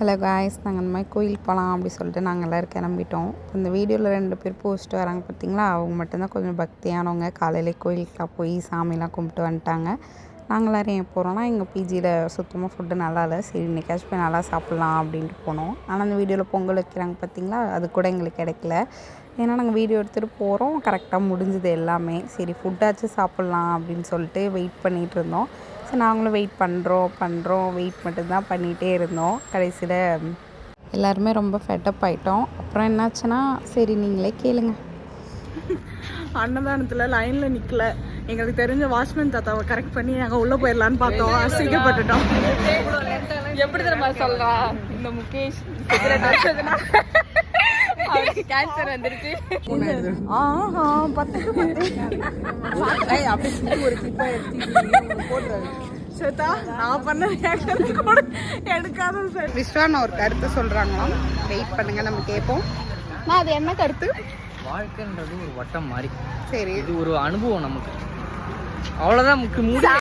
Hello guys, நாங்கள் இந்த மாதிரி கோயிலுக்கு போகலாம் அப்படி சொல்லிட்டு நாங்கள் எல்லோரும் கிளம்பிட்டோம். இந்த வீடியோவில் 2 பேர் போஸ்ட்டு வராங்க பார்த்தீங்களா, அவங்க மட்டும்தான் கொஞ்சம் பக்தியானவங்க. காலையிலே கோயிலுக்குலாம் போய் சாமிலாம் கும்பிட்டு வந்துட்டாங்க. நாங்கள் எல்லோரும் ஏன் போகிறோன்னா, எங்கள் பிஜியில் சுத்தமாக ஃபுட்டு நல்லா இல்லை. சரி இன்றைக்காச்சும் போய் நல்லா சாப்பிட்லாம் அப்படின்ட்டு போனோம். ஆனால் அந்த வீடியோவில் பொங்கல் வைக்கிறாங்க பார்த்தீங்களா, அது கூட எங்களுக்கு கிடைக்கல. ஏன்னா நாங்கள் வீடியோ எடுத்துகிட்டு போகிறோம், கரெக்டாக முடிஞ்சுது எல்லாமே. சரி ஃபுட்டாச்சும் சாப்பிட்லாம் அப்படின்னு சொல்லிட்டு வெயிட் பண்ணிகிட்டு இருந்தோம். சரி நாங்களும் வெயிட் பண்ணுறோம் வெயிட் மட்டும்தான் பண்ணிகிட்டே இருந்தோம். கடைசியில் எல்லாருமே ரொம்ப ஃபெட்டப் ஆகிட்டோம். அப்புறம் என்னாச்சுன்னா, சரி நீங்களே கேளுங்க. அன்னதானத்தில் லைனில் நிற்கல. எங்களுக்கு தெரிஞ்ச வாட்ச்மேன் தாத்தாவை கரெக்ட் பண்ணி நாங்கள் உள்ளே போயிடலான்னு பார்த்தோம். அசிங்கப்பட்டுட்டோம். எப்படி தெரியுமா சொல்கிறா, இந்த முகேஷ் அவருக்கு கேன்சர் வந்துருச்சு. ஆஹா 10க்கு 10 அப்படி ஒரு கிளிப்பாக எடுத்து சேத்தா நான் பண்ண ரியாக்ஷன் கூட எடுக்காத சார். விஸ்வான் ஒரு கருத்து சொல்கிறாங்களாம், வெயிட் பண்ணுங்க நம்ம கேட்போம். நான் அது என்ன கருத்து? வாழ்க்கைன்றது ஒரு வட்டம் மாதிரி. சரி, இது ஒரு அனுபவம் நமக்கு, அவ்வளோதான்.